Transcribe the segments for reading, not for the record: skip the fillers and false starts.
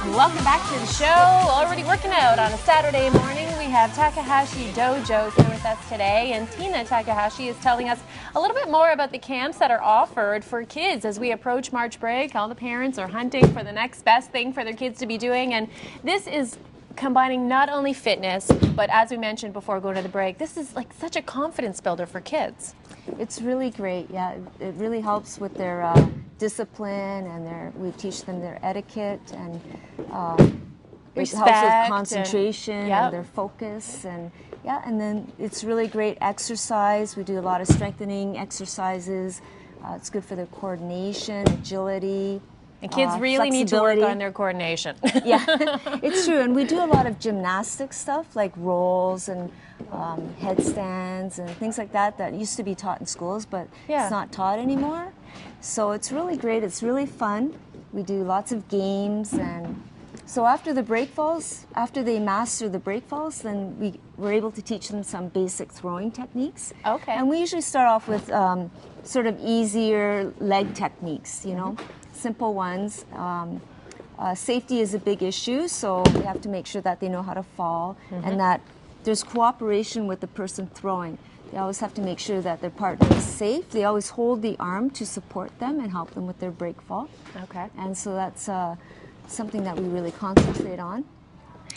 Welcome back to the show. Already working out on a Saturday morning. We have Takahashi DoJo here with us today, and Tina Takahashi is telling us a little bit more about the camps that are offered for kids as we approach March break. All the parents are hunting for the next best thing for their kids to be doing, and this is combining not only fitness, but as we mentioned before going to the break, this is like such a confidence builder for kids. It's really great, yeah. It really helps with their discipline, and we teach them their etiquette, and it helps with concentration and their focus, and and then it's really great exercise. We do a lot of strengthening exercises. It's good for their coordination, agility. And kids really need to work on their coordination. Yeah, it's true. And we do a lot of gymnastic stuff like rolls and headstands and things like that that used to be taught in schools, but it's not taught anymore. So it's really great. It's really fun. We do lots of games. And so after the break falls, after they master the break falls, then we're able to teach them some basic throwing techniques. Okay. And we usually start off with sort of easier leg techniques, you know. Simple ones. Safety is a big issue, so we have to make sure that they know how to fall and that there's cooperation with the person throwing. They always have to make sure that their partner is safe. They always hold the arm to support them and help them with their break fall. Okay. And so that's something that we really concentrate on.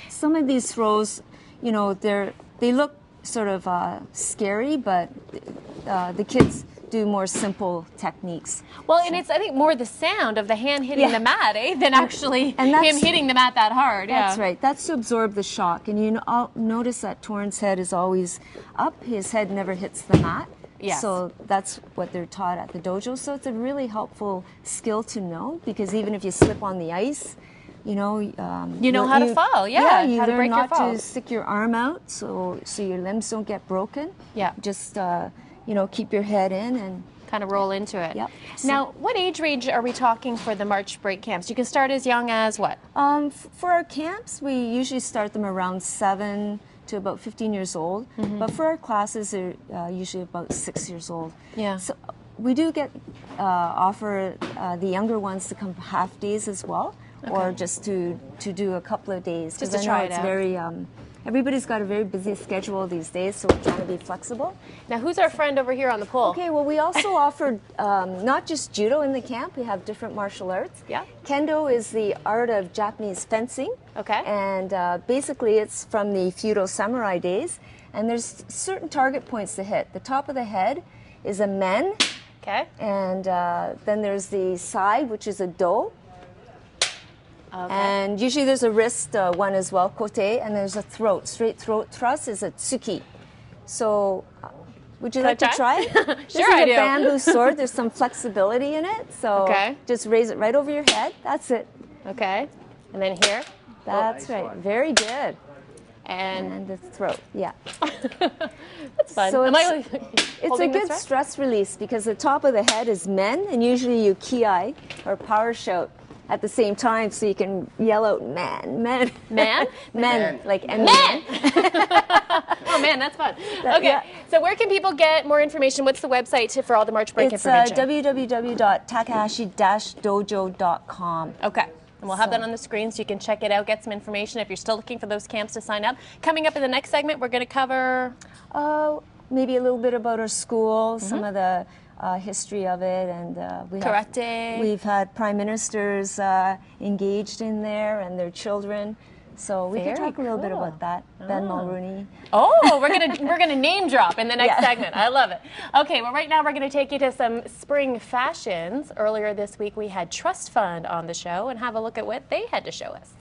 Some of these throws, you know, they look sort of scary, but the kids do more simple techniques. Well, and it's, I think, more the sound of the hand hitting the mat, than actually him hitting the mat that hard. That's right. That's to absorb the shock. And I'll notice that Torrance' head is always up. His head never hits the mat. Yes. So that's what they're taught at the dojo. So it's a really helpful skill to know, because even if you slip on the ice, you know how to fall. Yeah, you learn not to stick your arm out, so your limbs don't get broken. Yeah. Just keep your head in and kind of roll into it. Yep. Now, what age range are we talking for the March break camps? You can start as young as what? For our camps, we usually start them around 7 to about 15 years old. But for our classes, they're usually about 6 years old. Yeah. So we do get offer the younger ones to come half days as well, or just to do a couple of days. Just to try it it's out. Very everybody's got a very busy schedule these days, so we're trying to be flexible. Now, who's our friend over here on the pole? Okay, well, we also offer not just judo in the camp. We have different martial arts. Yeah. Kendo is the art of Japanese fencing. Okay. And basically, it's from the feudal samurai days. And there's certain target points to hit. The top of the head is a men. Okay. And then there's the side, which is a do. Okay. And usually there's a wrist one as well, kote, and there's a throat. Straight throat thrust is a tsuki. So, would you like to try it? Sure, I do. This is a bamboo sword. There's some flexibility in it. So just raise it right over your head. That's it. Okay. And then here. That's right. Very good. And the throat. Yeah. That's fun. So it's a good stress release, because the top of the head is men, and usually you ki or power shout at the same time, so you can yell out man, men, like and man. Oh man, that's fun. Okay, so where can people get more information? What's the website for all the March break information? It's www.takahashi-dojo.com. Okay. And we'll have that on the screen so you can check it out, get some information if you're still looking for those camps to sign up. Coming up in the next segment, we're going to cover maybe a little bit about our school, some of the history of it, and we've had prime ministers engaged in there and their children. So we can talk a little bit about that. Ben Mulrooney. Oh, we're gonna name drop in the next segment. I love it. Okay, well, right now we're gonna take you to some spring fashions. Earlier this week we had Trust Fund on the show, and have a look at what they had to show us.